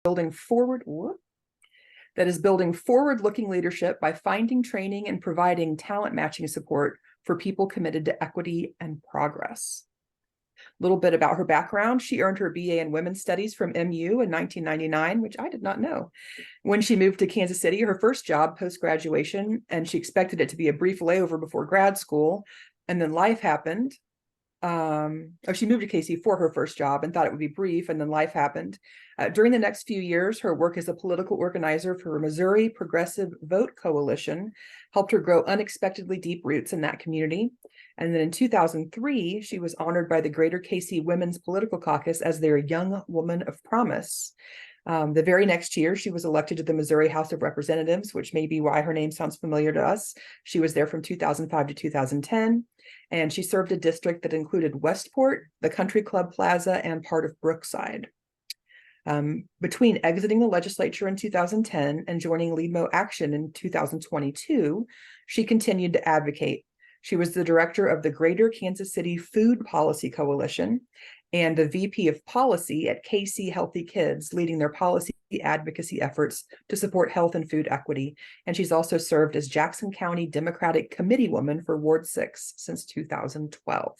building forward-looking leadership by finding, training, and providing talent matching support for people committed to equity and progress. A little bit about her background. She earned her BA in Women's Studies from MU in 1999, which I did not know. When she moved to Kansas City, her first job post-graduation, and she expected it to be a brief layover before grad school, and then life happened. She moved to KC for her first job and thought it would be brief, and then life happened. During the next few years, her work as a political organizer for Missouri Progressive Vote Coalition helped her grow unexpectedly deep roots in that community. And then in 2003, she was honored by the Greater KC Women's Political Caucus as their Young Woman of Promise. The very next year, she was elected to the Missouri House of Representatives, which may be why her name sounds familiar to us. She was there from 2005 to 2010, and she served a district that included Westport, the Country Club Plaza, and part of Brookside. Between exiting the legislature in 2010 and joining LeadMO Action in 2022, she continued to advocate. She was the director of the Greater Kansas City Food Policy Coalition and the VP of Policy at KC Healthy Kids, leading their policy advocacy efforts to support health and food equity. And she's also served as Jackson County Democratic Committeewoman for Ward 6 since 2012.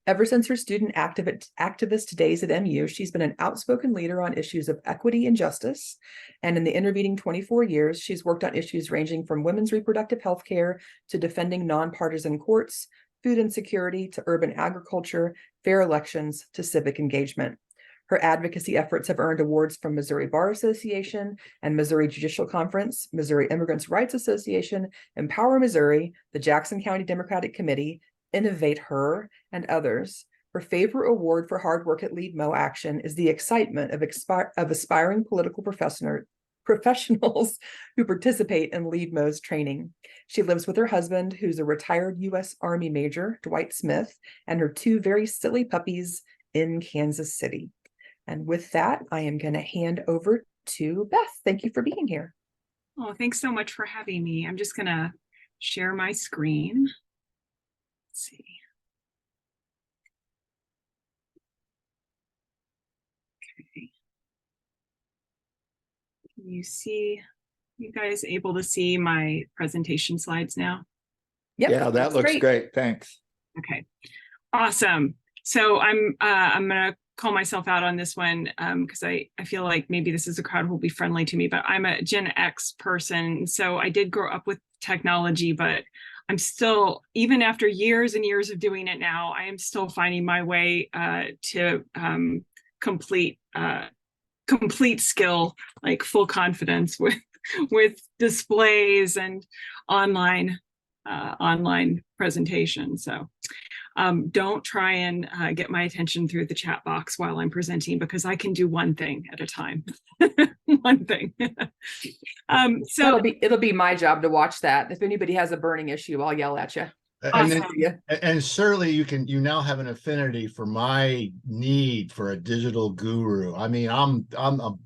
Ever since her student activist days at MU, she's been an outspoken leader on issues of equity and justice. And in the intervening 24 years, she's worked on issues ranging from women's reproductive health care to defending nonpartisan courts, food insecurity to urban agriculture, fair elections to civic engagement. Her advocacy efforts have earned awards from Missouri Bar Association and Missouri Judicial Conference, Missouri Immigrants' Rights Association, Empower Missouri, the Jackson County Democratic Committee, Innovate Her, and others. Her favorite award for hard work at LeadMO Action is the excitement of aspiring political professionals who participate in LeadMO's training. She lives with her husband, who's a retired U.S. Army Major, Dwight Smith, and her two very silly puppies in Kansas City. And with that, I am going to hand over to Beth. Thank you for being here. Oh, thanks so much for having me. I'm just going to share my screen. Let's see. Okay. Can you guys able to see my presentation slides now? Yep, yeah, that looks great. Thanks. Okay, awesome. So I'm gonna call myself out on this one because I feel like maybe this is a crowd who will be friendly to me, but I'm a Gen X person. So I did grow up with technology, but I'm still, even after years and years of doing it now, I am still finding my way to complete skill, like full confidence with displays and online presentations. So don't try and get my attention through the chat box while I'm presenting, because I can do one thing at a time. One thing. So it'll be my job to watch that. If anybody has a burning issue, I'll yell at you. Awesome. And certainly you now have an affinity for my need for a digital guru. I mean, I'm a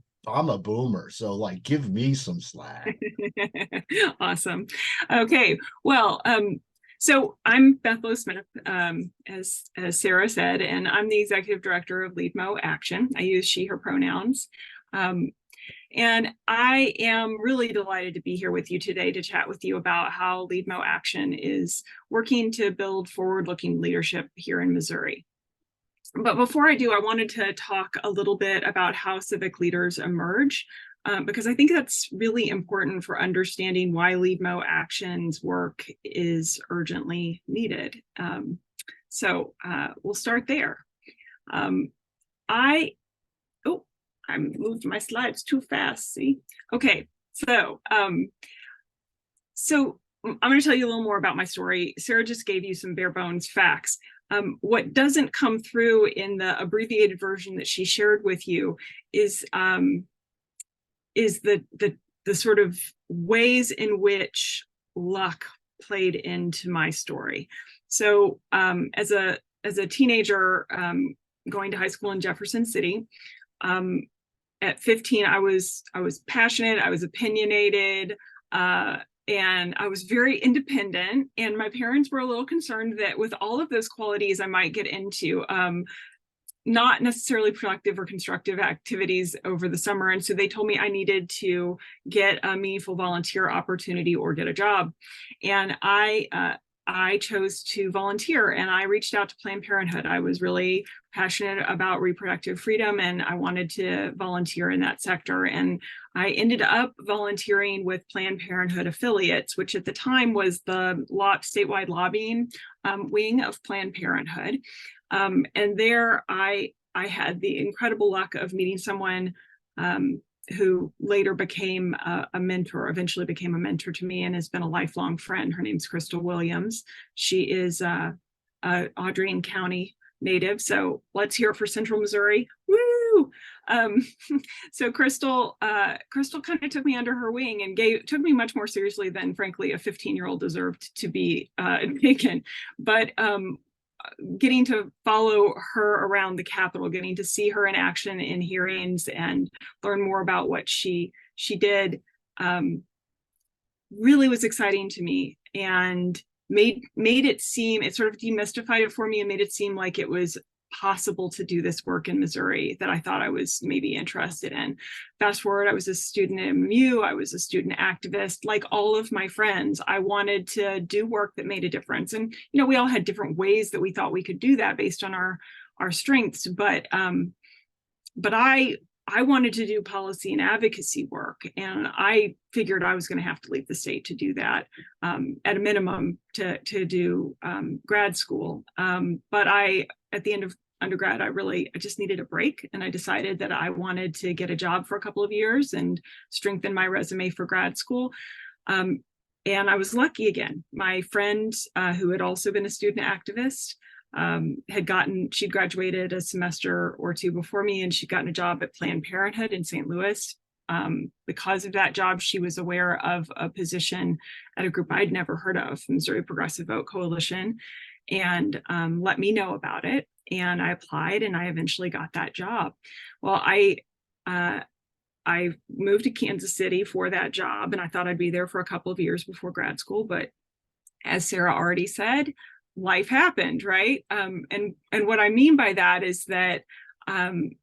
boomer, so like give me some slack. Awesome. Okay. Well, so I'm Beth Smith, as Sarah said, and I'm the executive director of LeadMO Action. I use she, her pronouns. And I am really delighted to be here with you today to chat with you about how LeadMO Action is working to build forward-looking leadership here in Missouri. But before I do, I wanted to talk a little bit about how civic leaders emerge, because I think that's really important for understanding why LeadMO Action's work is urgently needed. So we'll start there. I moved my slides too fast, see? Okay, so I'm going to tell you a little more about my story. Sarah just gave you some bare bones facts. What doesn't come through in the abbreviated version that she shared with you is the sort of ways in which luck played into my story. So as a teenager going to high school in Jefferson City, at 15, I was passionate, I was opinionated, and I was very independent. And my parents were a little concerned that with all of those qualities I might get into, not necessarily productive or constructive activities over the summer. And so they told me I needed to get a meaningful volunteer opportunity or get a job. And I chose to volunteer, and I reached out to Planned Parenthood. I was really passionate about reproductive freedom, and I wanted to volunteer in that sector. And I ended up volunteering with Planned Parenthood affiliates, which at the time was the statewide lobbying wing of Planned Parenthood. And there I had the incredible luck of meeting someone who later became a mentor, eventually became a mentor to me, and has been a lifelong friend. Her name's Crystal Williams. She is a Audrain County native. So let's hear it for Central Missouri. Woo! So Crystal kind of took me under her wing and took me much more seriously than, frankly, a 15-year-old deserved to be taken. But getting to follow her around the Capitol, getting to see her in action in hearings and learn more about what she did, really was exciting to me, and made it seem, it sort of demystified it for me and made it seem like it was possible to do this work in Missouri that I thought I was maybe interested in. Fast forward, I was a student at MU, I was a student activist. Like all of my friends, I wanted to do work that made a difference. And, you know, we all had different ways that we thought we could do that based on our strengths. But I wanted to do policy and advocacy work, and I figured I was going to have to leave the state to do that, at a minimum to do grad school. But at the end of undergrad, I just needed a break, and I decided that I wanted to get a job for a couple of years and strengthen my resume for grad school. And I was lucky again. My friend, who had also been a student activist, she'd graduated a semester or two before me, and she'd gotten a job at Planned Parenthood in St. Louis. Because of that job, she was aware of a position at a group I'd never heard of, Missouri Progressive Vote Coalition, and let me know about it. And I applied, and I eventually got that job. Well, I moved to Kansas City for that job, and I thought I'd be there for a couple of years before grad school. But as Sarah already said, life happened, right? And what I mean by that is that in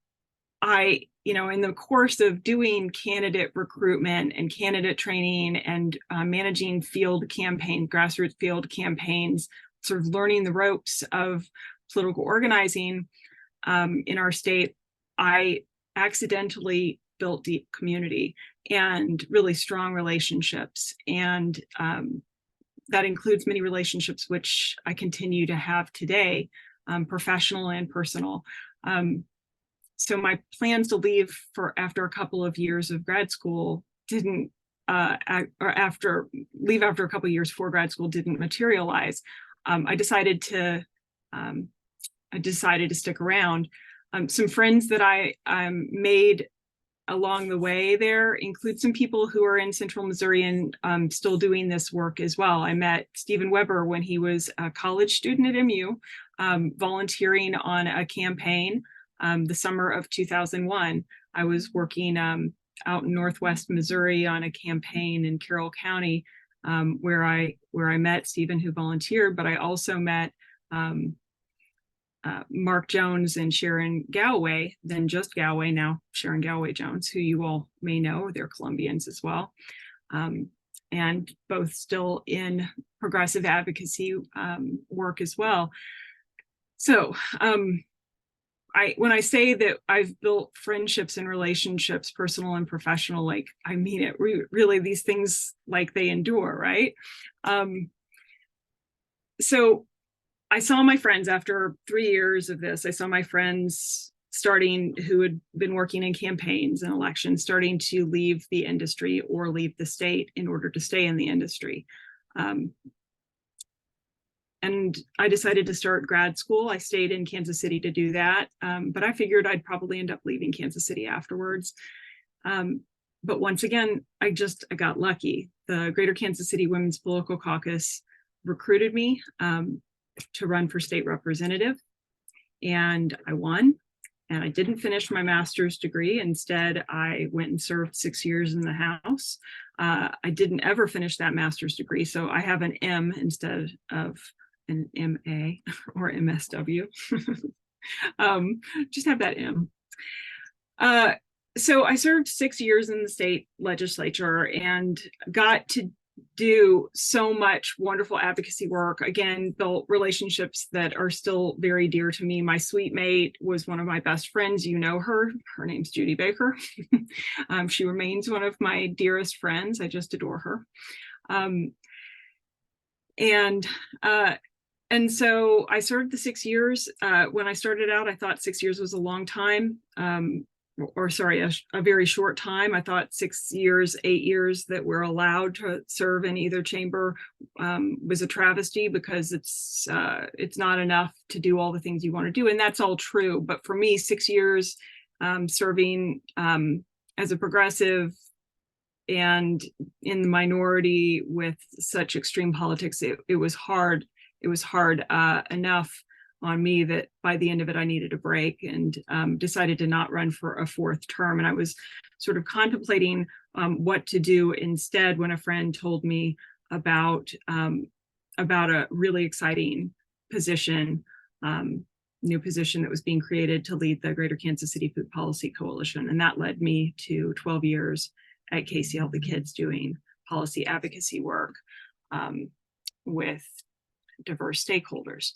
the course of doing candidate recruitment and candidate training and managing grassroots field campaigns, sort of learning the ropes of political organizing in our state, I accidentally built deep community and really strong relationships. And that includes many relationships which I continue to have today, professional and personal. So my plans to leave after a couple of years of grad school didn't, after a couple of years for grad school didn't materialize. I decided to stick around. Some friends that I made along the way there include some people who are in Central Missouri and still doing this work as well. I met Stephen Weber when he was a college student at MU, volunteering on a campaign the summer of 2001. I was working out in Northwest Missouri on a campaign in Carroll County, where I met Stephen, who volunteered, but I also met Mark Jones and Sharon Galloway, then just Galloway, now Sharon Galloway Jones, who you all may know, they're Columbians as well, and both still in progressive advocacy work as well. So when I say that I've built friendships and relationships, personal and professional, like I mean it. Really, these things, like, they endure, right? So I saw my friends after 3 years of this. I saw my friends who had been working in campaigns and elections, starting to leave the industry or leave the state in order to stay in the industry. And I decided to start grad school. I stayed in Kansas City to do that, but I figured I'd probably end up leaving Kansas City afterwards. But once again, I got lucky. The Greater Kansas City Women's Political Caucus recruited me to run for state representative, and I won. And I didn't finish my master's degree. Instead, I went and served 6 years in the House. I didn't ever finish that master's degree, so I have an M instead of an MA or MSW. Just have that M. So I served 6 years in the state legislature and got to do so much wonderful advocacy work. Again, built relationships that are still very dear to me. My suite mate was one of my best friends. You know her. Her name's Judy Baker. She remains one of my dearest friends. I just adore her. And so I served the 6 years. When I started out, I thought 6 years was a long time. A very short time. I thought 6 years, 8 years that we're allowed to serve in either chamber was a travesty, because it's not enough to do all the things you want to do. And that's all true. But for me, 6 years serving as a progressive and in the minority with such extreme politics, it was hard. It was hard enough on me that by the end of it, I needed a break, and decided to not run for a fourth term. And I was sort of contemplating what to do instead when a friend told me about a really exciting position, new position that was being created to lead the Greater Kansas City Food Policy Coalition. And that led me to 12 years at Casey Healthy Kids doing policy advocacy work with diverse stakeholders.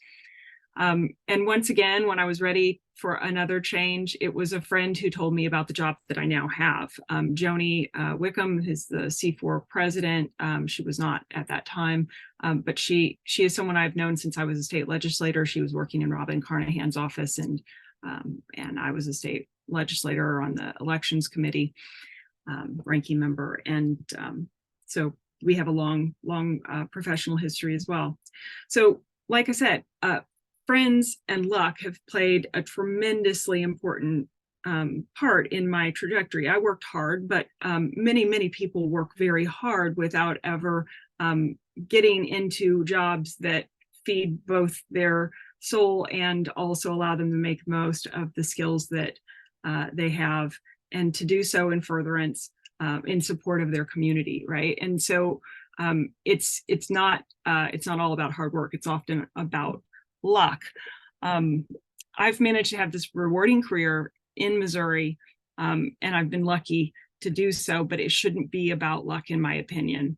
And once again, when I was ready for another change, it was a friend who told me about the job that I now have. Joni Wickham is the C4 president. She was not at that time, but she is someone I've known since I was a state legislator. She was working in Robin Carnahan's office, and I was a state legislator on the elections committee, ranking member. And so we have a long professional history as well. So like I said, friends and luck have played a tremendously important part in my trajectory. I worked hard, but many people work very hard without ever getting into jobs that feed both their soul and also allow them to make the most of the skills that they have, and to do so in furtherance in support of their community, right? And so it's not all about hard work. It's often about luck. I've managed to have this rewarding career in Missouri, and I've been lucky to do so, but it shouldn't be about luck, in my opinion.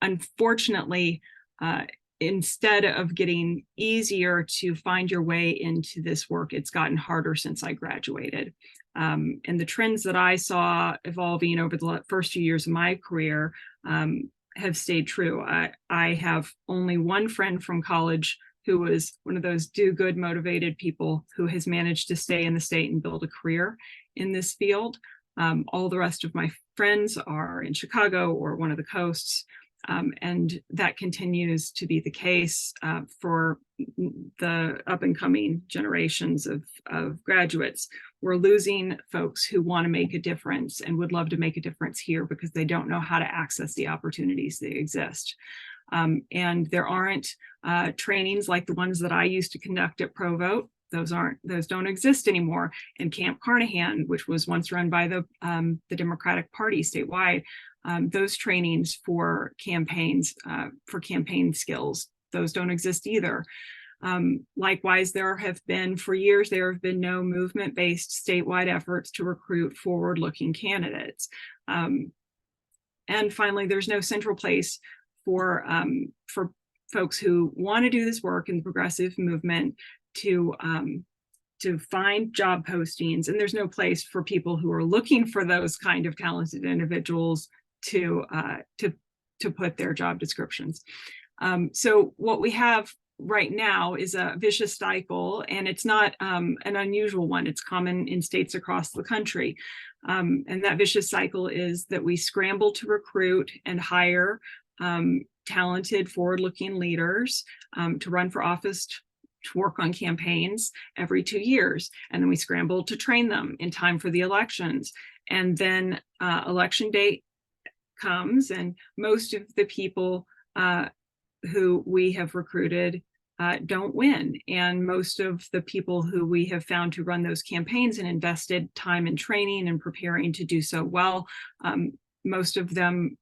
Unfortunately, instead of getting easier to find your way into this work, it's gotten harder since I graduated. And the trends that I saw evolving over the first few years of my career have stayed true. I have only one friend from college who was one of those do-good motivated people who has managed to stay in the state and build a career in this field. All the rest of my friends are in Chicago or one of the coasts, and that continues to be the case for the up-and-coming generations of graduates. We're losing folks who want to make a difference and would love to make a difference here because they don't know how to access the opportunities that exist. And there aren't trainings like the ones that I used to conduct at ProVote. Those don't exist anymore. And Camp Carnahan, which was once run by the Democratic Party statewide, those trainings for campaigns, for campaign skills, those don't exist either. Likewise, there have been no movement-based statewide efforts to recruit forward-looking candidates. And finally, there's no central place for folks who want to do this work in the progressive movement to find job postings, and there's no place for people who are looking for those kind of talented individuals to put their job descriptions. So what we have right now is a vicious cycle, and it's not an unusual one. It's common in states across the country. And that vicious cycle is that we scramble to recruit and hire talented, forward-looking leaders to run for office, to work on campaigns every 2 years. And then we scramble to train them in time for the elections. And then election day comes, and most of the people who we have recruited don't win. And most of the people who we have found to run those campaigns and invested time in training and preparing to do so well, most of them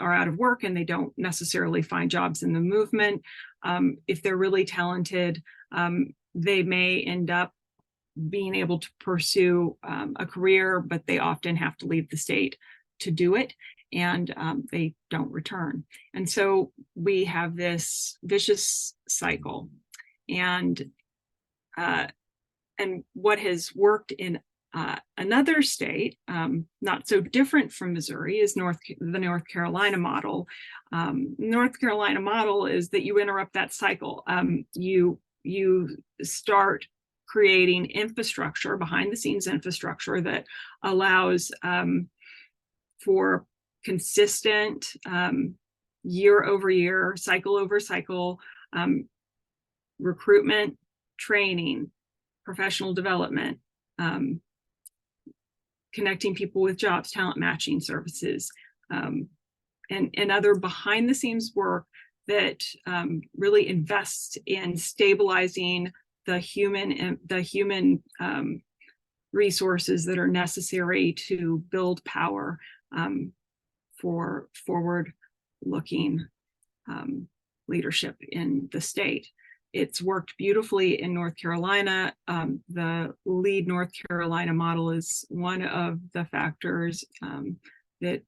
are out of work and they don't necessarily find jobs in the movement. If they're really talented, they may end up being able to pursue a career, but they often have to leave the state to do it, and they don't return. And so we have this vicious cycle. And what has worked in another state, not so different from Missouri, is the North Carolina model. North Carolina model is that you interrupt that cycle. You start creating infrastructure, behind the scenes infrastructure, that allows for consistent year over year, cycle over cycle recruitment, training, professional development, connecting people with jobs, talent matching services, and other behind the scenes work that really invests in stabilizing the human resources that are necessary to build power for forward-looking leadership in the state. It's worked beautifully in North Carolina. The LEAD North Carolina model is one of the factors that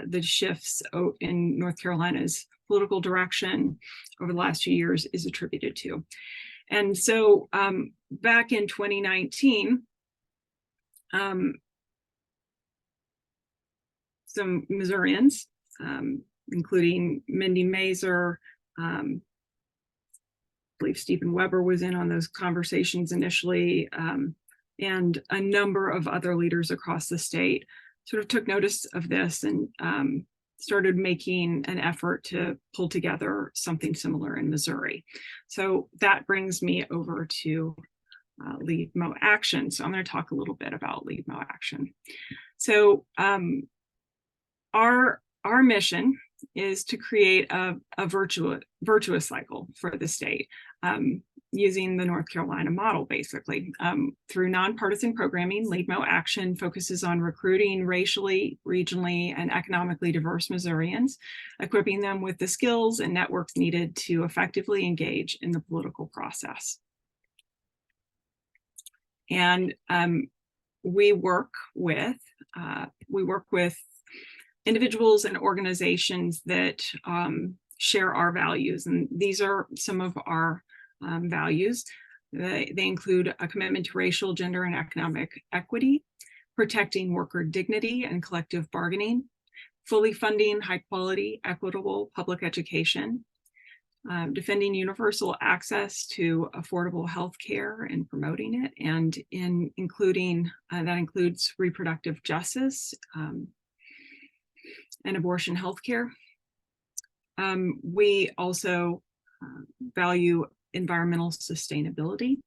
the shifts in North Carolina's political direction over the last few years is attributed to. And so back in 2019, some Missourians, including Mindy Mazer, I believe Stephen Weber was in on those conversations initially, and a number of other leaders across the state sort of took notice of this and started making an effort to pull together something similar in Missouri. So that brings me over to LeadMO Action. So I'm going to talk a little bit about LeadMO Action. So our mission is to create a virtuous cycle for the state, using the North Carolina model, basically. Through nonpartisan programming, LeadMO Action focuses on recruiting racially, regionally, and economically diverse Missourians, equipping them with the skills and networks needed to effectively engage in the political process. And we work with individuals and organizations that share our values. And these are some of our values. They include a commitment to racial, gender, and economic equity, protecting worker dignity and collective bargaining, fully funding high quality, equitable public education, defending universal access to affordable health care and promoting it, and that includes reproductive justice and abortion health care. We also value environmental sustainability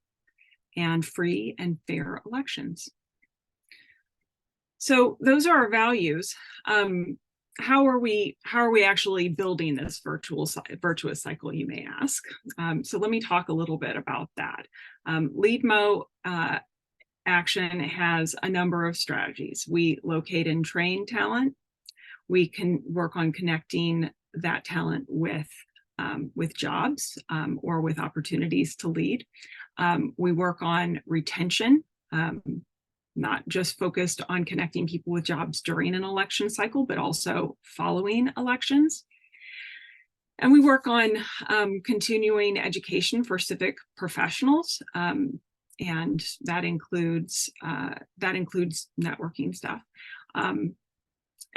and free and fair elections. So those are our values. How are we actually building this virtuous cycle, you may ask? So let me talk a little bit about that. LeadMO Action has a number of strategies. We locate and train talent. We can work on connecting that talent with jobs or with opportunities to lead. We work on retention, not just focused on connecting people with jobs during an election cycle, but also following elections. And we work on continuing education for civic professionals, and that includes networking stuff.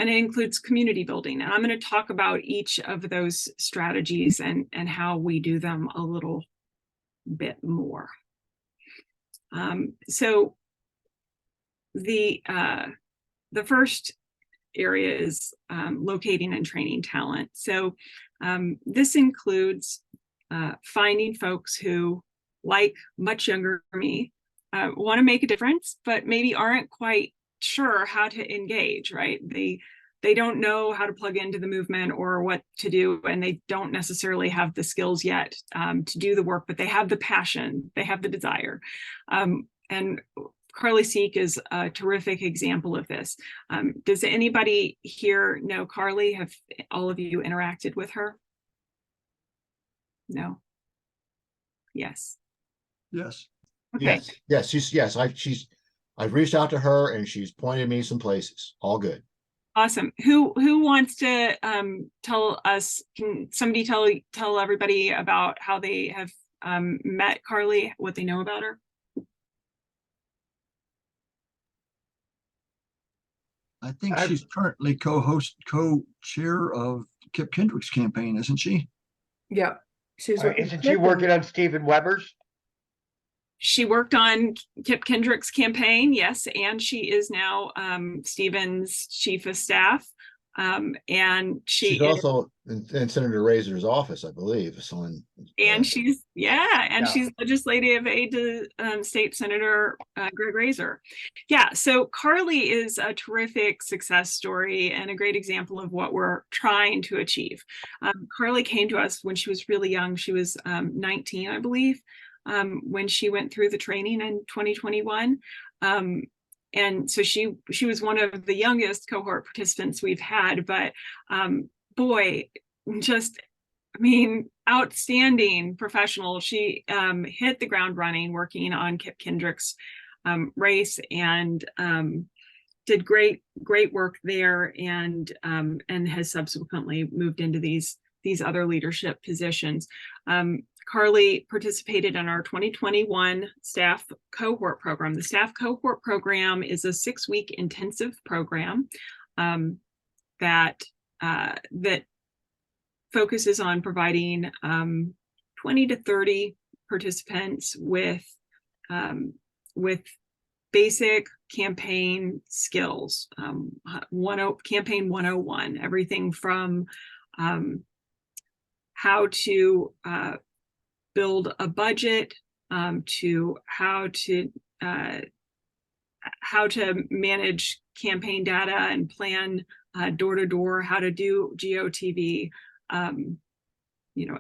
And it includes community building. And I'm going to talk about each of those strategies and how we do them a little bit more. So the first area is locating and training talent. So this includes finding folks who, like much younger me, want to make a difference, but maybe aren't quite sure how to engage, right? They don't know how to plug into the movement or what to do, and they don't necessarily have the skills yet to do the work, but they have the passion, they have the desire. And Carly Seek is a terrific example of this. Does anybody here know Carly? Have all of you interacted with her? No? Yes. Yes. Okay. Yes, I've reached out to her and she's pointed me some places. All good. Awesome. Who wants to tell us? Can somebody tell everybody about how they have met Carly, what they know about her? I think she's currently co-chair of Kip Kendrick's campaign, isn't she? Yeah. She's Isn't she working on Stephen Weber's? She worked on Kip Kendrick's campaign, yes, and she is now Stephen's chief of staff. And She's also in Senator Razor's office, I believe. She's legislative aide to State Senator Greg Razor. Yeah, so Carly is a terrific success story and a great example of what we're trying to achieve. Carly came to us when she was really young. She was 19, I believe, when she went through the training in 2021. And so she was one of the youngest cohort participants we've had, but boy, just, I mean, outstanding professional. She hit the ground running, working on Kip Kendrick's race, and did great work there, and has subsequently moved into these other leadership positions. Carly participated in our 2021 staff cohort program. The staff cohort program is a 6-week intensive program that focuses on providing 20 to 30 participants with basic campaign skills, campaign 101, everything from how to build a budget, to how to manage campaign data and plan door to door, how to do GOTV,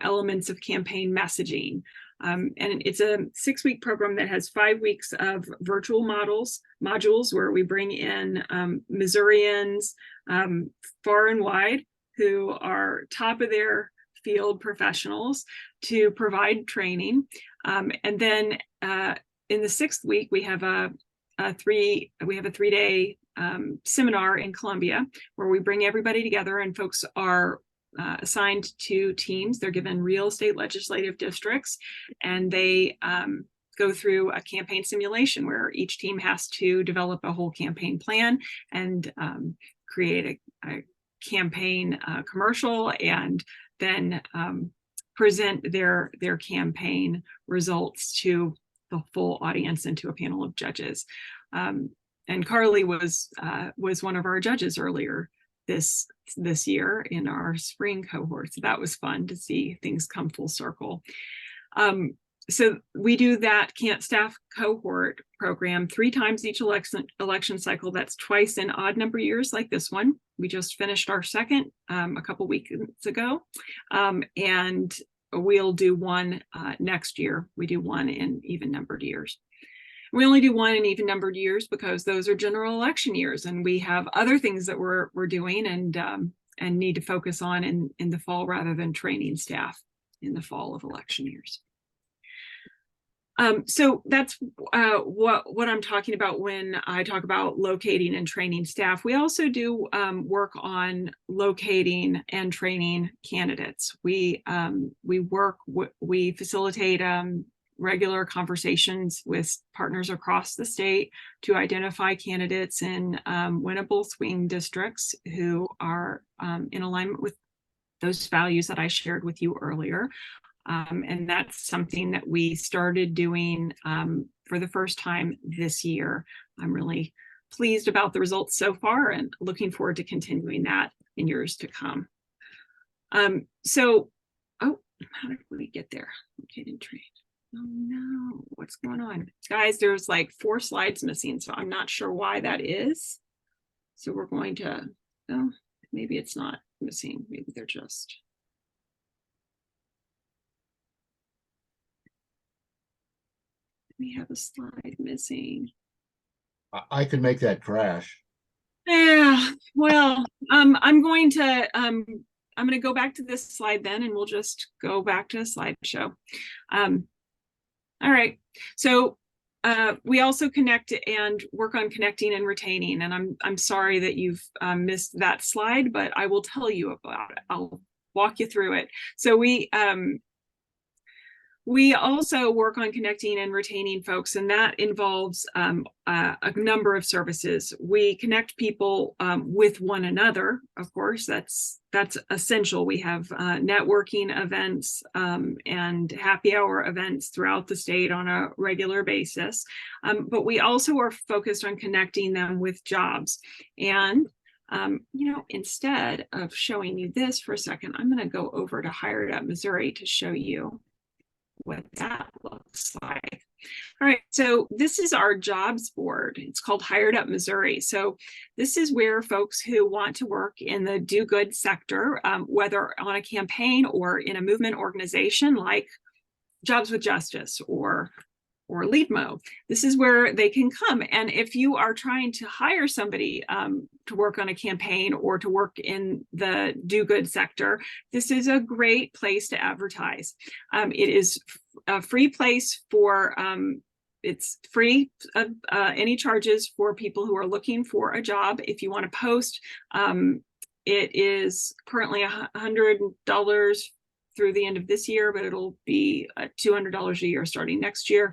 elements of campaign messaging. And it's a 6-week program that has 5 weeks of virtual modules where we bring in Missourians far and wide who are top of their field professionals to provide training. And then in the 6th week, we have a 3-day seminar in Columbia where we bring everybody together, and folks are assigned to teams. They're given real estate legislative districts, and they go through a campaign simulation where each team has to develop a whole campaign plan and create a campaign commercial, and then present their campaign results to the full audience and to a panel of judges. And Carly was one of our judges earlier this year in our spring cohort. So that was fun to see things come full circle. So we do that staff cohort program 3 times each election cycle. That's twice in odd number years like this one. We just finished our second a couple weeks ago, and we'll do one next year. We do one in even numbered years. We only do one in even numbered years because those are general election years, and we have other things that we're doing and need to focus on in the fall rather than training staff in the fall of election years. So that's what I'm talking about when I talk about locating and training staff. We also do work on locating and training candidates. We facilitate regular conversations with partners across the state to identify candidates in winnable swing districts who are in alignment with those values that I shared with you earlier. And that's something that we started doing for the first time this year. I'm really pleased about the results so far and looking forward to continuing that in years to come. How did we get there? Okay, and train. Oh no, what's going on? Guys, there's like 4 slides missing, so I'm not sure why that is. So we're going to, oh, maybe it's not missing. Maybe they're just. We have a slide missing. I could make that crash. Yeah, well, I'm going to go back to this slide then, and we'll just go back to a slideshow. All right. So we also connect and work on connecting and retaining. And I'm sorry that you've missed that slide, but I will tell you about it. I'll walk you through it. So we also work on connecting and retaining folks, and that involves a number of services. We connect people with one another, of course, that's essential. We have networking events and happy hour events throughout the state on a regular basis. But we also are focused on connecting them with jobs. And instead of showing you this for a second, I'm going to go over to Hired Up Missouri to show you what that looks like. All right, so this is our jobs board. It's called Hired Up Missouri. So this is where folks who want to work in the do good sector, whether on a campaign or in a movement organization like Jobs with Justice or LeadMO, this is where they can come. And if you are trying to hire somebody to work on a campaign or to work in the do good sector, this is a great place to advertise. It is a free place for it's free of any charges for people who are looking for a job. If you want to post, it is currently $100 through the end of this year, but it'll be $200 a year starting next year.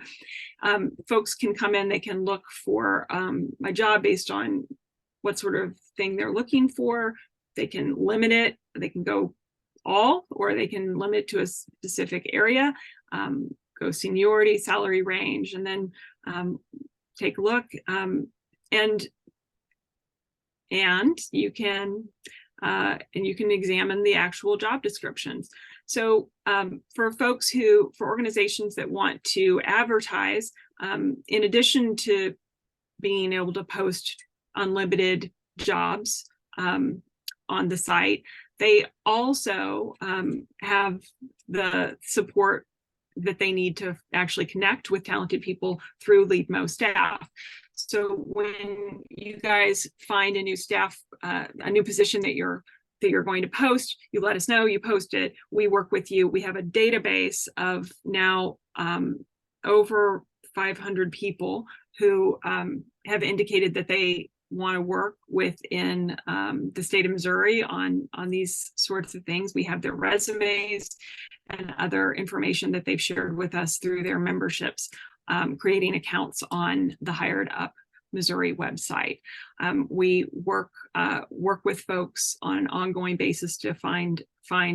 Folks can come in, they can look for a job based on what sort of thing they're looking for. They can limit it, they can go all, or they can limit it to a specific area, go seniority, salary range, and then take a look. And you can examine the actual job descriptions. So for organizations that want to advertise, in addition to being able to post unlimited jobs on the site, they also have the support that they need to actually connect with talented people through LeadMO staff. So when you guys find a new staff, a new position that you're going to post, you let us know, you post it, we work with you. We have a database of now over 500 people who have indicated that they want to work within the state of Missouri on these sorts of things. We have their resumes and other information that they've shared with us through their memberships, creating accounts on the Hired Up Missouri website. We work with folks on an ongoing basis to find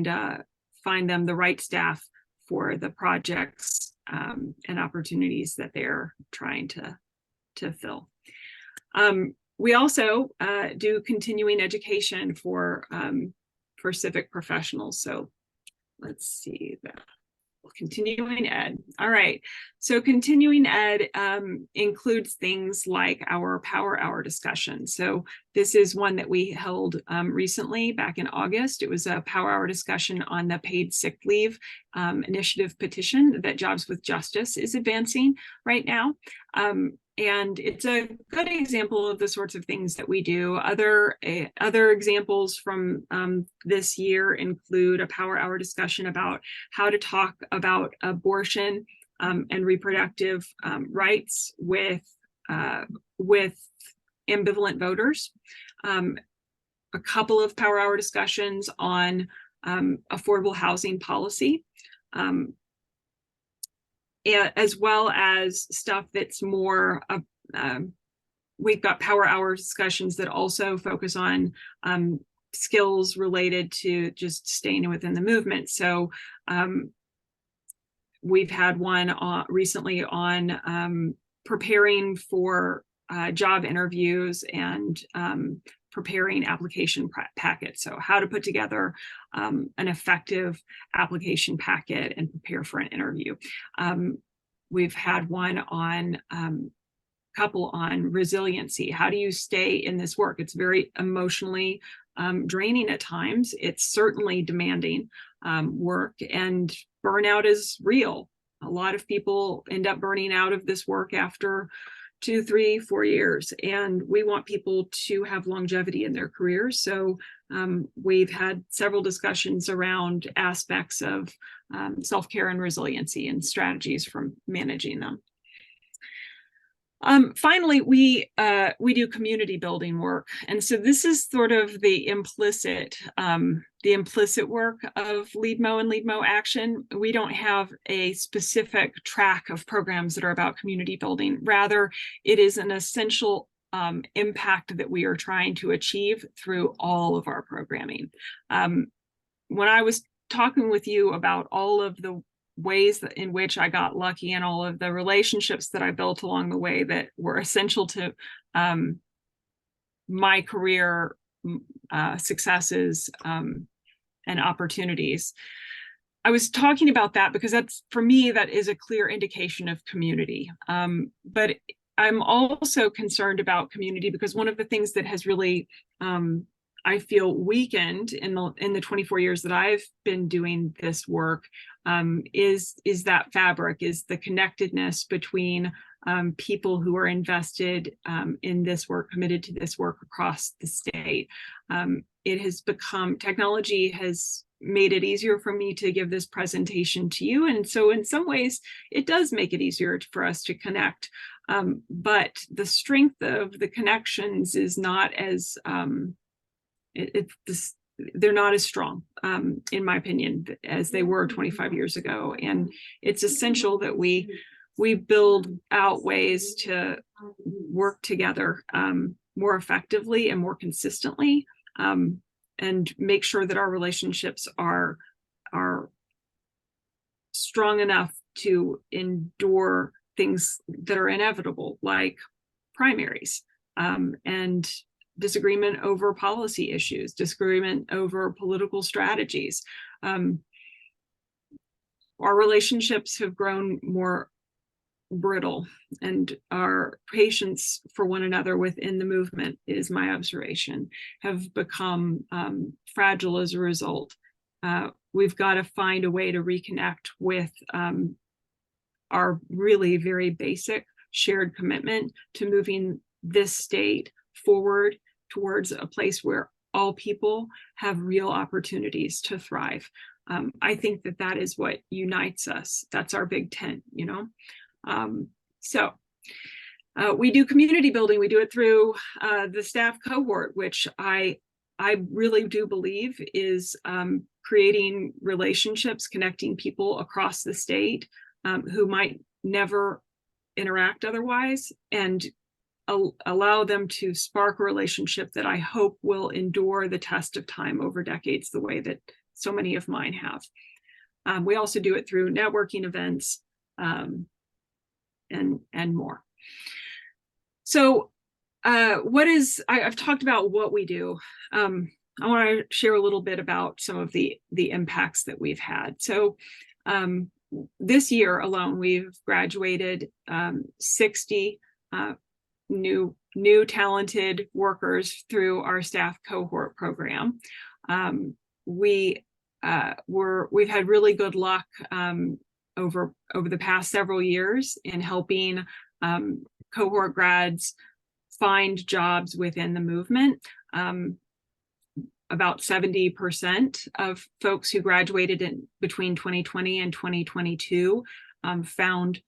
them the right staff for the projects and opportunities that they're trying to fill. We also do continuing education for civic professionals. So let's see that. Continuing ed. All right. So continuing ed includes things like our Power Hour discussion. So this is one that we held recently back in August. It was a Power Hour discussion on the paid sick leave initiative petition that Jobs with Justice is advancing right now. And it's a good example of the sorts of things that we do. Other examples from this year include a Power Hour discussion about how to talk about abortion and reproductive rights with ambivalent voters. A couple of Power Hour discussions on affordable housing policy. As well as stuff that's more, we've got Power Hour discussions that also focus on skills related to just staying within the movement. So we've had one recently on preparing for job interviews and preparing application packets. So how to put together an effective application packet and prepare for an interview. We've had one on couple on resiliency. How do you stay in this work? It's very emotionally draining at times. It's certainly demanding work, and burnout is real. A lot of people end up burning out of this work after 2, 3, 4 years, and we want people to have longevity in their careers. So we've had several discussions around aspects of self-care and resiliency and strategies for managing them. Finally, we do community building work, and so this is sort of the implicit work of LeadMO and LeadMO Action. We don't have a specific track of programs that are about community building. Rather, it is an essential impact that we are trying to achieve through all of our programming. When I was talking with you about all of the ways in which I got lucky and all of the relationships that I built along the way that were essential to my career successes and opportunities. I was talking about that because that's, for me, that is a clear indication of community. But I'm also concerned about community because one of the things that has really I feel weakened in the 24 years that I've been doing this work is that fabric, is the connectedness between people who are invested in this work, committed to this work across the state. It has become, technology has made it easier for me to give this presentation to you. And so in some ways, it does make it easier for us to connect. But the strength of the connections is not as, they're not as strong, in my opinion, as they were 25 years ago. And it's essential that we build out ways to work together more effectively and more consistently, and make sure that our relationships are strong enough to endure things that are inevitable, like primaries, and disagreement over policy issues, disagreement over political strategies. Our relationships have grown more brittle, and our patience for one another within the movement, is my observation, have become fragile as a result. We've got to find a way to reconnect with our really very basic shared commitment to moving this state forward towards a place where all people have real opportunities to thrive. I think that is what unites us. That's our big tent, you know? So we do community building. We do it through the staff cohort, which I really do believe is creating relationships, connecting people across the state who might never interact otherwise, and allow them to spark a relationship that I hope will endure the test of time over decades, the way that so many of mine have. We also do it through networking events and more. So I've talked about what we do. I want to share a little bit about some of the impacts that we've had. So this year alone, we've graduated 60 new talented workers through our staff cohort program. We've had really good luck over the past several years in helping cohort grads find jobs within the movement. About 70% of folks who graduated in between 2020 and 2022 found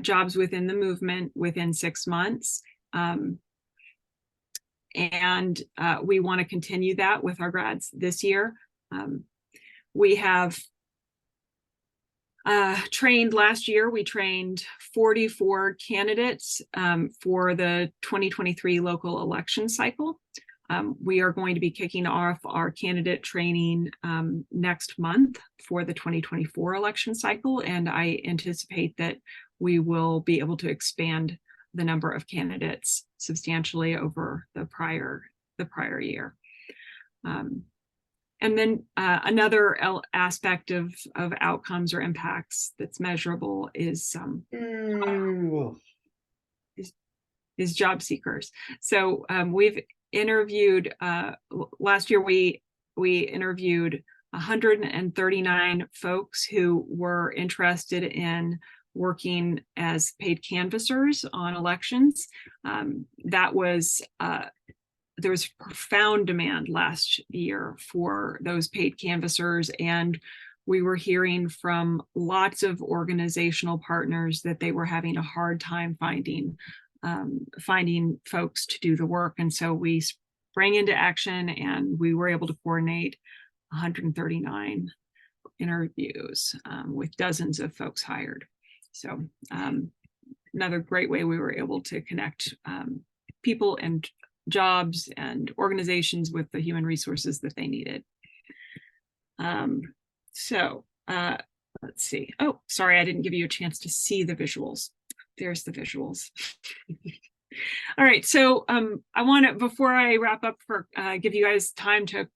jobs within the movement within 6 months. And we want to continue that with our grads this year. We have trained last year, we trained 44 candidates for the 2023 local election cycle. We are going to be kicking off our candidate training next month for the 2024 election cycle, and I anticipate that we will be able to expand the number of candidates substantially over the prior year. And then another aspect of outcomes or impacts that's measurable is job seekers. So we've interviewed, last year we interviewed 139 folks who were interested in working as paid canvassers on elections. That was there was profound demand last year for those paid canvassers, and we were hearing from lots of organizational partners that they were having a hard time finding folks to do the work. And so we sprang into action, and we were able to coordinate 139 interviews with dozens of folks hired. So another great way we were able to connect people and jobs and organizations with the human resources that they needed. So let's see. Oh, sorry, I didn't give you a chance to see the visuals. There's the visuals. All right, so I want to, before I wrap up, give you guys time to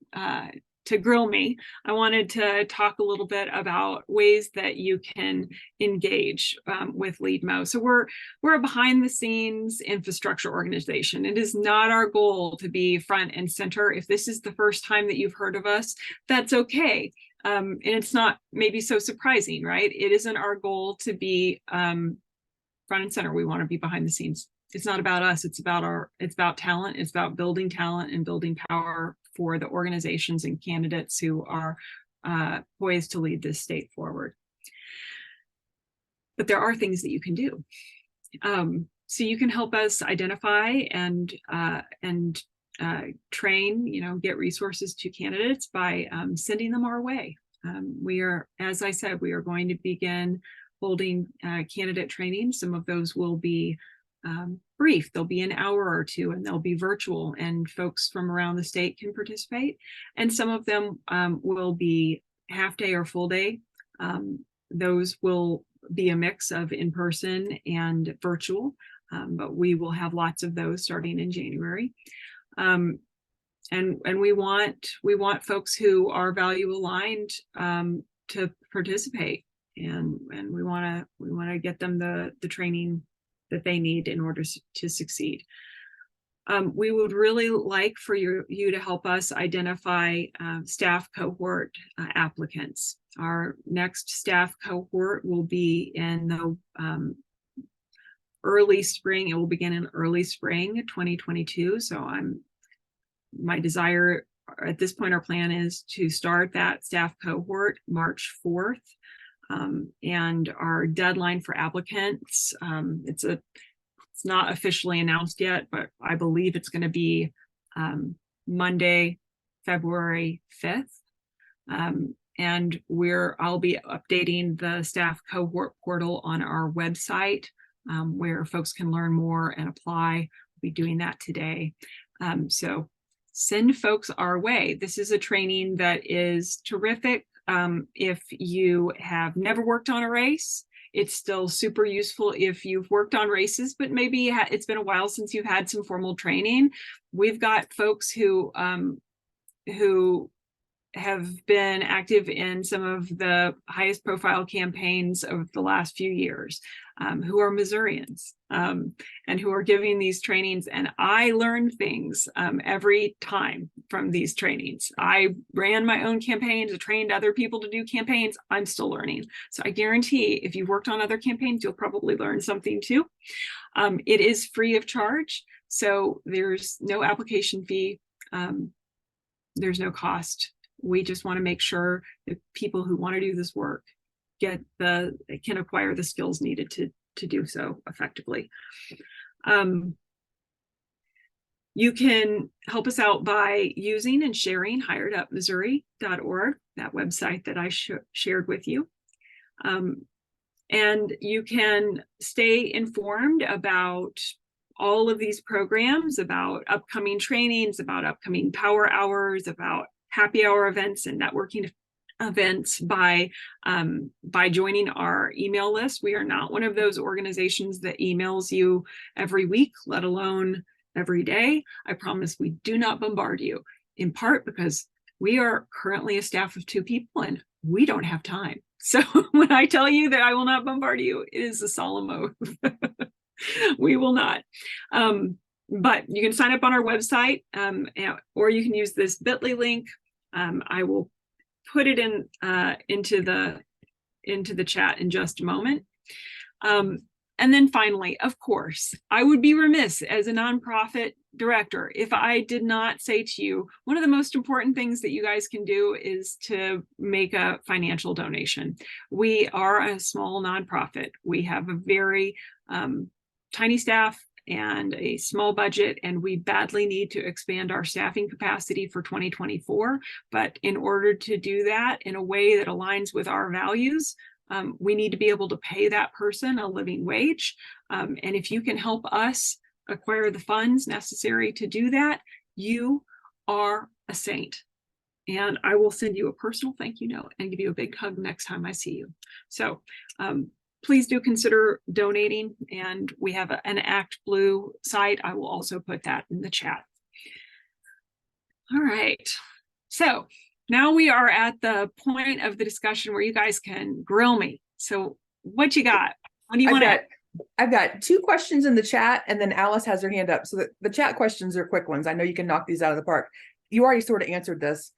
grill me, I wanted to talk a little bit about ways that you can engage with LeadMO. So we're a behind the scenes infrastructure organization. It is not our goal to be front and center. If this is the first time that you've heard of us, that's okay. And it's not maybe so surprising, right? It isn't our goal to be front and center. We want to be behind the scenes. It's not about us. It's about talent. It's about building talent and building power for the organizations and candidates who are poised to lead this state forward. But there are things that you can do. So you can help us identify and train, get resources to candidates by sending them our way. We are, as I said, we are going to begin holding candidate training. Some of those will be brief. They'll be an hour or two, and they'll be virtual, and folks from around the state can participate. And some of them will be half day or full day. Those will be a mix of in-person and virtual, but we will have lots of those starting in January. And we want folks who are value aligned to participate, and we want to get them the training that they need in order to succeed. We would really like for you to help us identify staff cohort applicants. Our next staff cohort will be in the early spring. It will begin in early spring 2022. So my desire at this point, our plan is to start that staff cohort March 4th. And our deadline for applicants, it's not officially announced yet, but I believe it's going to be Monday, February 5th. And I'll be updating the staff cohort portal on our website where folks can learn more and apply. I'll be doing that today. So send folks our way. This is a training that is terrific. If you have never worked on a race, it's still super useful if you've worked on races, but maybe it's been a while since you've had some formal training. We've got folks who have been active in some of the highest profile campaigns of the last few years, who are Missourians, and who are giving these trainings. And I learned things every time from these trainings. I ran my own campaigns, I trained other people to do campaigns. I'm still learning. So I guarantee if you've worked on other campaigns, you'll probably learn something too. It is free of charge. So there's no application fee. There's no cost. We just want to make sure that people who want to do this work can acquire the skills needed to do so effectively. You can help us out by using and sharing hiredupmissouri.org, that website that I shared with you. And you can stay informed about all of these programs, about upcoming trainings, about upcoming power hours, about happy hour events and networking events by joining our email list. We are not one of those organizations that emails you every week, let alone every day. I promise we do not bombard you, in part because we are currently a staff of 2 people and we don't have time. So when I tell you that I will not bombard you, it is a solemn oath. We will not. But you can sign up on our website, or you can use this bit.ly link. I will put it into the chat in just a moment. And then finally, of course, I would be remiss as a nonprofit director if I did not say to you, one of the most important things that you guys can do is to make a financial donation. We are a small nonprofit. We have a very tiny staff and a small budget, and we badly need to expand our staffing capacity for 2024. But in order to do that in a way that aligns with our values, we need to be able to pay that person a living wage. And if you can help us acquire the funds necessary to do that, you are a saint. And I will send you a personal thank you note and give you a big hug next time I see you. So please do consider donating. And we have an Act Blue site. I will also put that in the chat. All right. So now we are at the point of the discussion where you guys can grill me. So what you got? What do you want to? I've got 2 questions in the chat, and then Alice has her hand up. So the chat questions are quick ones. I know you can knock these out of the park. You already sort of answered this.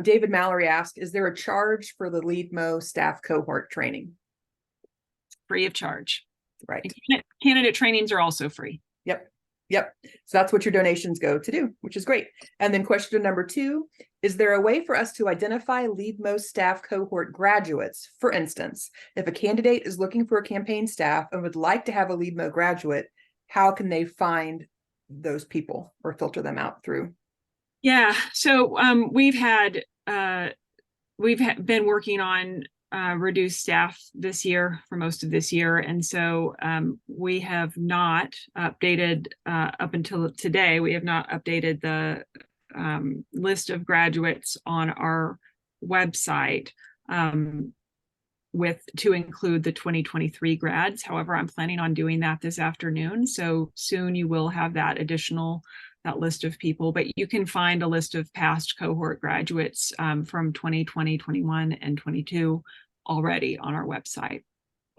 David Mallory asked, is there a charge for the LeadMO staff cohort training? Free of charge. Right. And candidate trainings are also free. Yep. So that's what your donations go to do, which is great. And then question number 2, is there a way for us to identify LeadMO staff cohort graduates? For instance, if a candidate is looking for a campaign staff and would like to have a LeadMO graduate, how can they find those people or filter them out through? Yeah. So we've been working on reduced staff this year for most of this year. And so we have not updated up until today, we have not updated the list of graduates on our website to include the 2023 grads. However, I'm planning on doing that this afternoon. So soon you will have that list of people, but you can find a list of past cohort graduates from 2020, 21, and 22 already on our website.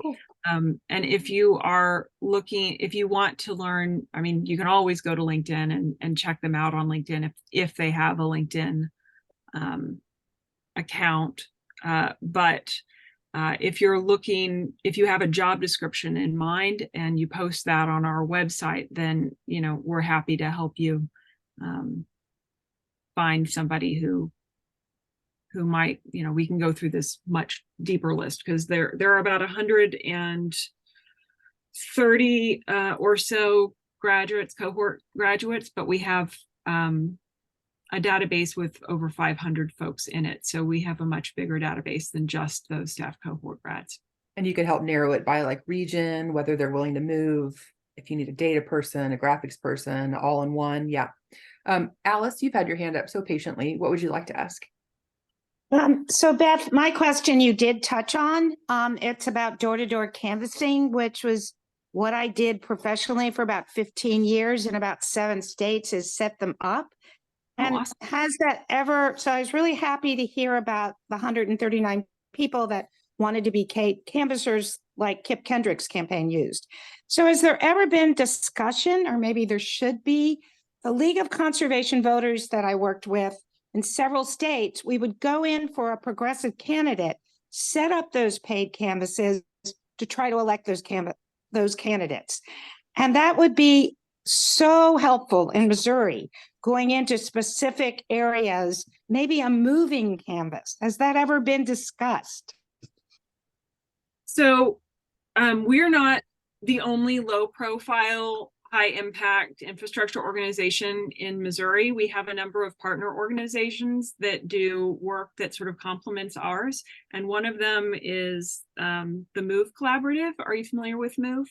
Cool. And if you are looking, if you want to learn, I mean, you can always go to LinkedIn and check them out on LinkedIn if they have a LinkedIn account. But if you're looking, if you have a job description in mind and you post that on our website, then, you know, we're happy to help you find somebody who might, you know, we can go through this much deeper list because there are about 130 or so cohort graduates, but we have a database with over 500 folks in it. So we have a much bigger database than just those staff cohort grads. And you can help narrow it by like region, whether they're willing to move, if you need a data person, a graphics person, all in one. Yeah. Alice, you've had your hand up so patiently. What would you like to ask? So Beth, my question you did touch on, it's about door-to-door canvassing, which was what I did professionally for about 15 years in about 7 states, is set them up. And awesome. Has that ever, so I was really happy to hear about the 139 people that wanted to be canvassers like Kip Kendrick's campaign used. So has there ever been discussion, or maybe there should be, the League of Conservation Voters that I worked with in several states, we would go in for a progressive candidate, set up those paid canvases to try to elect those candidates. And that would be so helpful in Missouri, going into specific areas, maybe a moving canvas. Has that ever been discussed? So we're not the only low profile, high impact infrastructure organization in Missouri. We have a number of partner organizations that do work that sort of complements ours. And one of them is the MOVE Collaborative. Are you familiar with MOVE?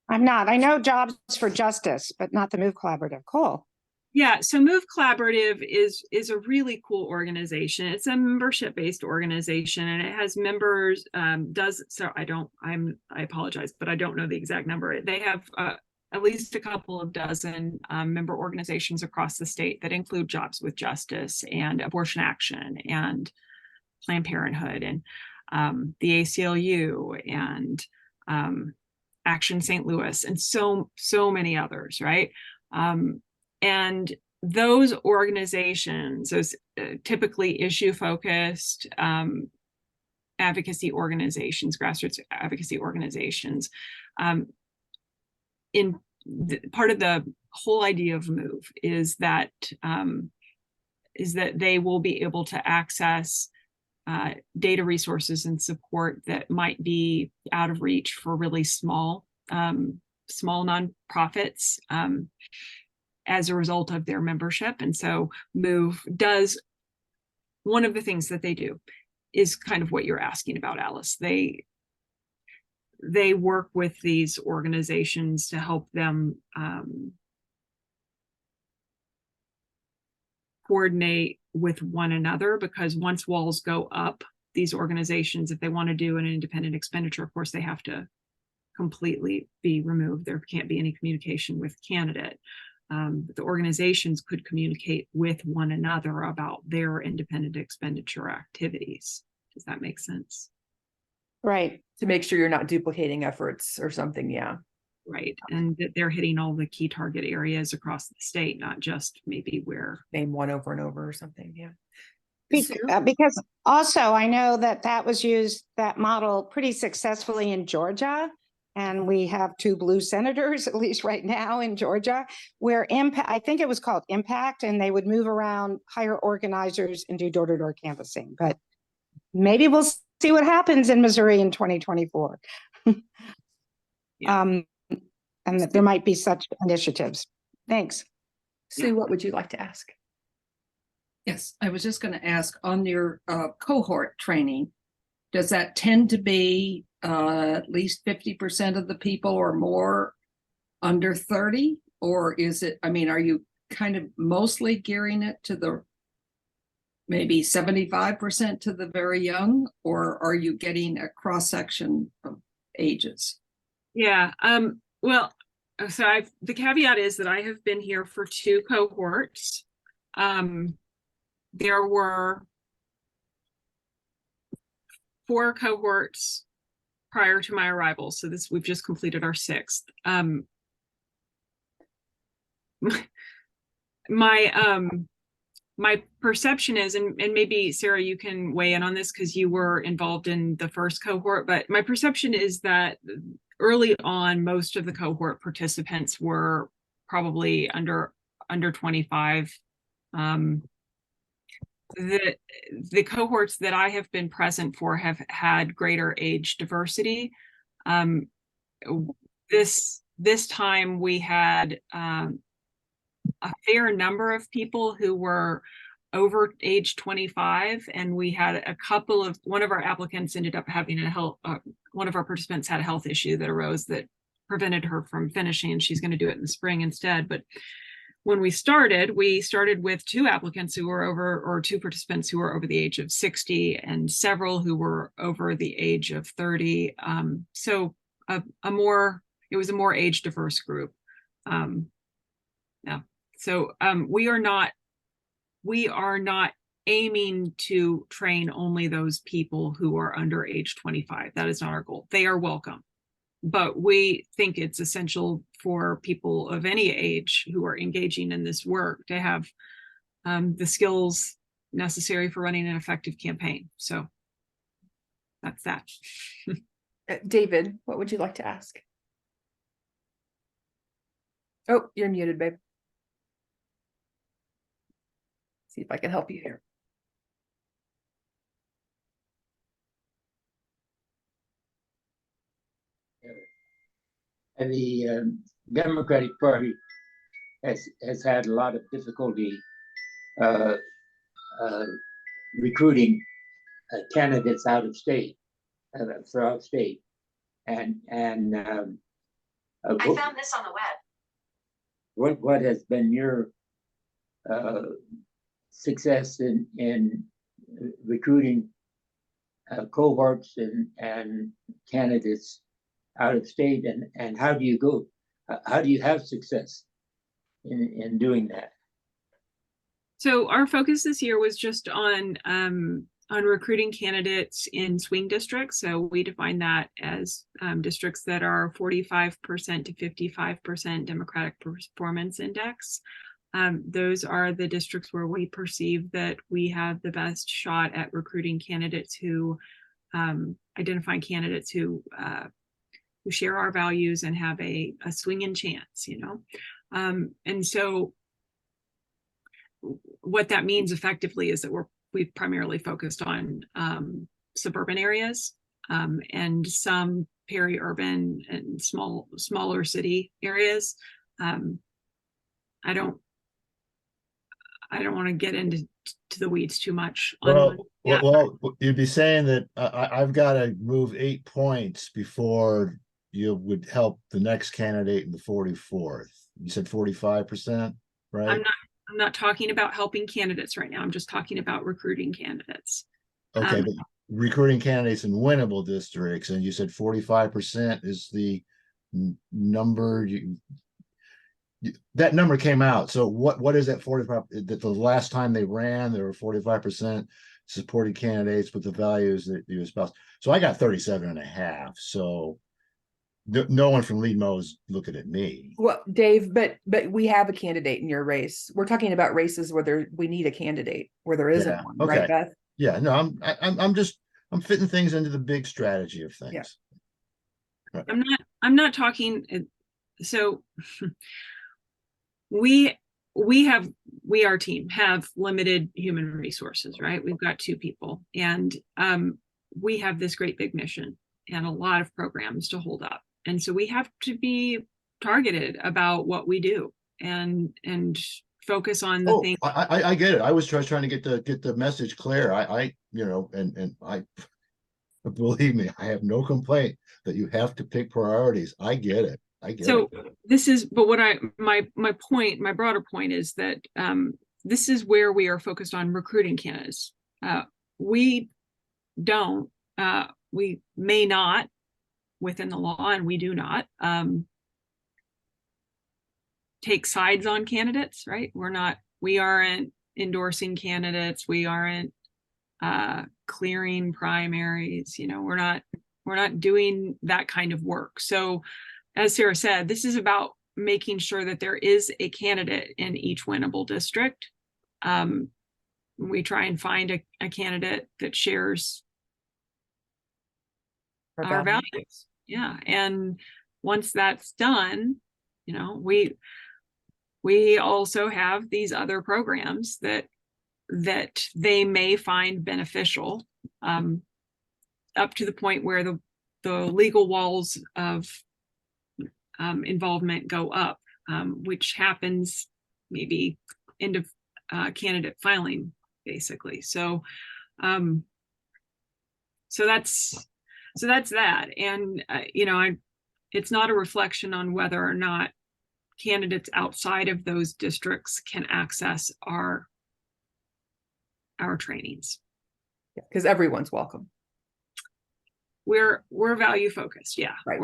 I'm not. I know Jobs for Justice, but not the MOVE Collaborative. Cool. Yeah, so MOVE Collaborative is a really cool organization. It's a membership-based organization, and it has members. I apologize, but I don't know the exact number. They have at least a couple of dozen member organizations across the state that include Jobs with Justice and Abortion Action and Planned Parenthood and the ACLU and Action St. Louis and so many others, right? And those organizations, those typically issue focused, advocacy organizations, grassroots advocacy organizations. Part of the whole idea of MOVE is that they will be able to access data resources and support that might be out of reach for really small nonprofits as a result of their membership. And so MOVE does, one of the things that they do is kind of what you're asking about, Alice. They work with these organizations to help them coordinate with one another, because once walls go up, these organizations, if they want to do an independent expenditure, of course, they have to completely be removed. There can't be any communication with candidate. The organizations could communicate with one another about their independent expenditure activities. Does that make sense? Right. To make sure you're not duplicating efforts or something. Yeah. Right. And that they're hitting all the key target areas across the state, not just maybe where. Name one over and over or something. Yeah. Because also I know that was used, that model, pretty successfully in Georgia. And we have 2 blue senators, at least right now in Georgia, where Impact, I think it was called Impact, and they would move around, hire organizers and do door-to-door canvassing. But maybe we'll see what happens in Missouri in 2024. Yeah. And that there might be such initiatives. Thanks. Sue, what would you like to ask? Yes, I was just going to ask, on your cohort training, does that tend to be at least 50% of the people or more under 30? Or is it, I mean, are you kind of mostly gearing it to the maybe 75% to the very young, or are you getting a cross section of ages? Yeah. Well, so the caveat is that I have been here for 2 cohorts. There were 4 cohorts prior to my arrival. So we've just completed our 6th. My perception is, and maybe Sarah, you can weigh in on this because you were involved in the first cohort, but my perception is that early on, most of the cohort participants were probably under 25. The cohorts that I have been present for have had greater age diversity. This time we had a fair number of people who were over age 25, and we had one of our applicants ended up having one of our participants had a health issue that arose that prevented her from finishing, and she's going to do it in the spring instead. But when we started with 2 applicants who were or 2 participants who were over the age of 60 and several who were over the age of 30. So it was a more age diverse group. Yeah. So we are not aiming to train only those people who are under age 25. That is not our goal. They are welcome. But we think it's essential for people of any age who are engaging in this work to have the skills necessary for running an effective campaign. So that's that. David, what would you like to ask? Oh, you're muted, babe. See if I can help you here. And the Democratic Party has had a lot of difficulty recruiting candidates out of state, throughout state, and I found this on the web. What has been your success in recruiting cohorts and candidates out of state, and how do you have success in doing that? So our focus this year was just on recruiting candidates in swing districts. So we define that as districts that are 45% to 55% Democratic Performance Index. Those are the districts where we perceive that we have the best shot at recruiting candidates who identifying candidates who share our values and have a swinging chance, you know. And so what that means effectively is that we've primarily focused on suburban areas and some peri-urban and smaller city areas. I don't want to get into the weeds too much. Well, you'd be saying that I've got to move 8 points before you would help the next candidate in the 44th. You said 45%, right? I'm not talking about helping candidates right now. I'm just talking about recruiting candidates. Okay, but recruiting candidates in winnable districts, and you said 45% is the number that number came out. So what is that 45? That the last time they ran, there were 45% supported candidates with the values that you espoused. So I got 37.5. So no one from LeadMO is looking at me. Well, Dave, but we have a candidate in your race. We're talking about races where we need a candidate where there isn't one, okay. right, Beth? Yeah, no, I'm fitting things into the big strategy of things. Yeah. Right. I'm not talking. So our team have limited human resources, right? We've got 2 people, and we have this great big mission and a lot of programs to hold up. And so we have to be targeted about what we do and focus on the things. I get it. I was trying to get the message clear. I believe me, I have no complaint that you have to pick priorities. I get it. So this is, but what my broader point is that this is where we are focused on recruiting candidates. We may not, within the law, and we do not take sides on candidates, right? We aren't endorsing candidates. We aren't clearing primaries. You know, we're not doing that kind of work. So as Sarah said, this is about making sure that there is a candidate in each winnable district. We try and find a candidate that shares our values. Yeah. And once that's done, you know, we also have these other programs that they may find beneficial, up to the point where the legal walls of involvement go up, which happens maybe end of candidate filing, basically. So that's that. And you know, it's not a reflection on whether or not candidates outside of those districts can access our trainings. Yeah, because everyone's welcome. We're value focused. Yeah, right.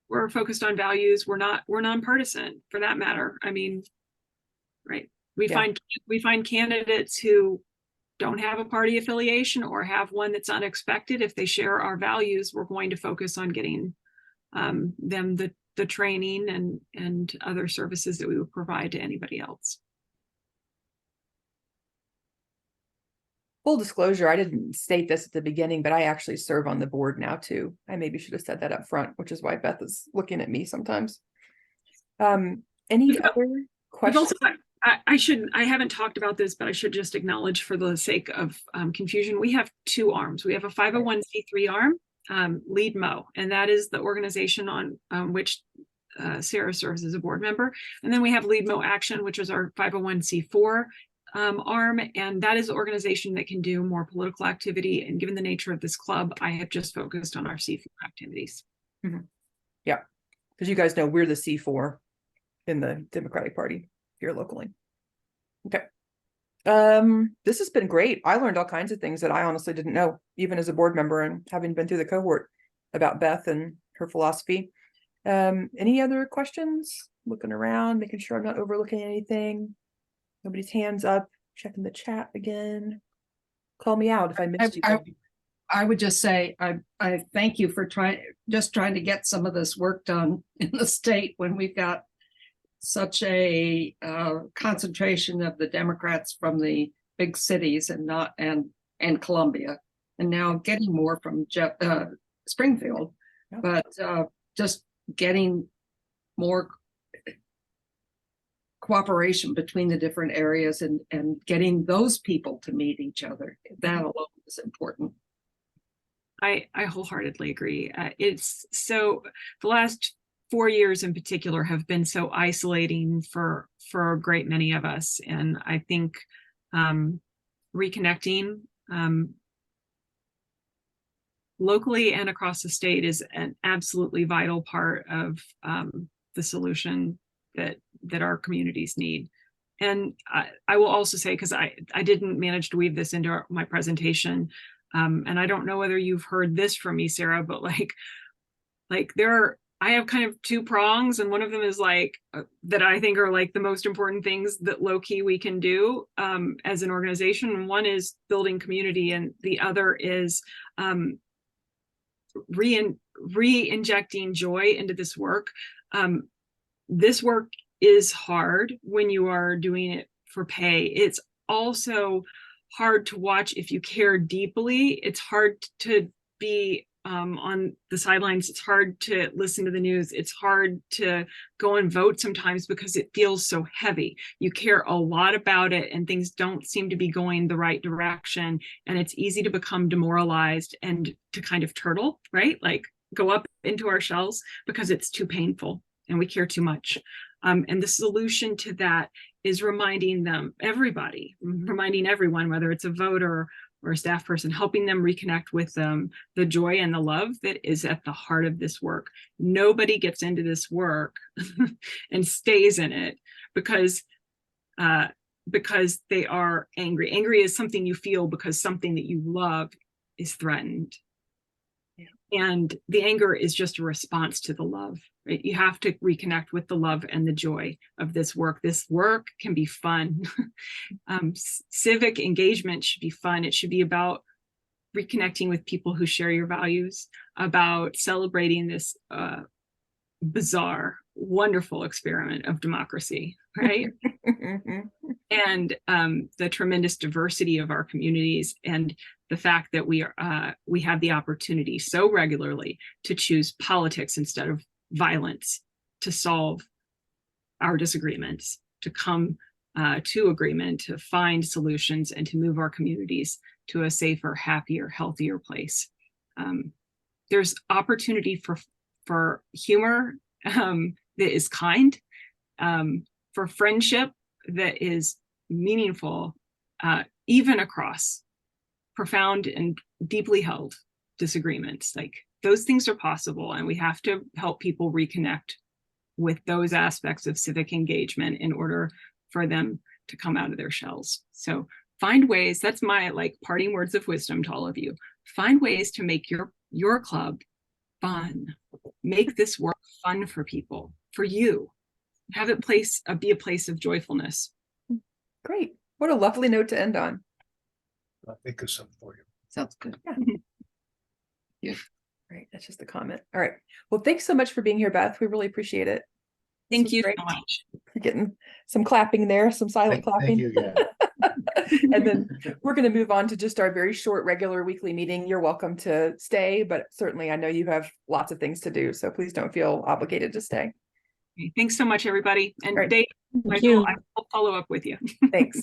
We're focused on values. We're nonpartisan, for that matter. I mean, right. We find candidates who don't have a party affiliation or have one that's unexpected. If they share our values, we're going to focus on getting them the training and other services that we would provide to anybody else. Full disclosure, I didn't state this at the beginning, but I actually serve on the board now too. I maybe should have said that up front, which is why Beth is looking at me sometimes. Any other questions? I haven't talked about this, but I should just acknowledge, for the sake of confusion, we have 2 arms. We have a 501c3 arm, LeadMO, and that is the organization on which Sarah serves as a board member. And then we have LeadMO Action, which is our 501c4 arm, and that is an organization that can do more political activity. And given the nature of this club, I have just focused on our C4 activities. Mm-hmm. Yeah, because you guys know we're the C4 in the Democratic Party here locally. Okay. This has been great. I learned all kinds of things that I honestly didn't know, even as a board member and having been through the cohort, about Beth and her philosophy. Any other questions? Looking around, making sure I'm not overlooking anything. Nobody's hands up. Checking the chat again. Call me out if I missed you. I would just say I thank you for trying to get some of this work done in the state when we've got such a concentration of the Democrats from the big cities and Columbia. and now getting more from Springfield, Yeah. but just getting more cooperation between the different areas and getting those people to meet each other. That alone is important. I wholeheartedly agree. It's so the last 4 years in particular have been so isolating for a great many of us. And I think reconnecting locally and across the state is an absolutely vital part of the solution that our communities need. And I will also say, because I didn't manage to weave this into my presentation, and I don't know whether you've heard this from me, Sarah, but like I have kind of two prongs, and one of them is like that I think are like the most important things that low key we can do as an organization. And one is building community, and the other is re-injecting joy into this work. This work is hard when you are doing it for pay. It's also hard to watch if you care deeply. It's hard to be on the sidelines. It's hard to listen to the news. It's hard to go and vote sometimes because it feels so heavy. You care a lot about it and things don't seem to be going the right direction. And it's easy to become demoralized and to kind of turtle, right? Like go up into our shells because it's too painful and we care too much. And the solution to that is reminding everyone, whether it's a voter or a staff person, helping them reconnect with the joy and the love that is at the heart of this work. Nobody gets into this work and stays in it because they are angry. Angry is something you feel because something that you love is threatened. And the anger is just a response to the love, right? You have to reconnect with the love and the joy of this work. This work can be fun. Civic engagement should be fun. It should be about reconnecting with people who share your values, about celebrating this bizarre, wonderful experiment of democracy, right? And the tremendous diversity of our communities, and the fact that we have the opportunity so regularly to choose politics instead of violence to solve our disagreements, to come to agreement, to find solutions, and to move our communities to a safer, happier, healthier place. There's opportunity for humor that is kind, for friendship that is meaningful, even across profound and deeply held disagreements. Like those things are possible, and we have to help people reconnect with those aspects of civic engagement in order for them to come out of their shells. So find ways, that's my like parting words of wisdom to all of you. Find ways to make your club fun. Make this work fun for people, for you. Have it be a place of joyfulness. Great. What a lovely note to end on. I'll think of something for you. Sounds good. Yeah. Right. That's just a comment. All right. Well, thanks so much for being here, Beth. We really appreciate it. Thank you so much. We're getting some clapping there, some silent clapping. Thank you again. And then we're going to move on to just our very short, regular weekly meeting. You're welcome to stay, but certainly I know you have lots of things to do, so please don't feel obligated to stay. Okay, thanks so much, everybody. And Right. Dave, I will follow up with you. Thanks.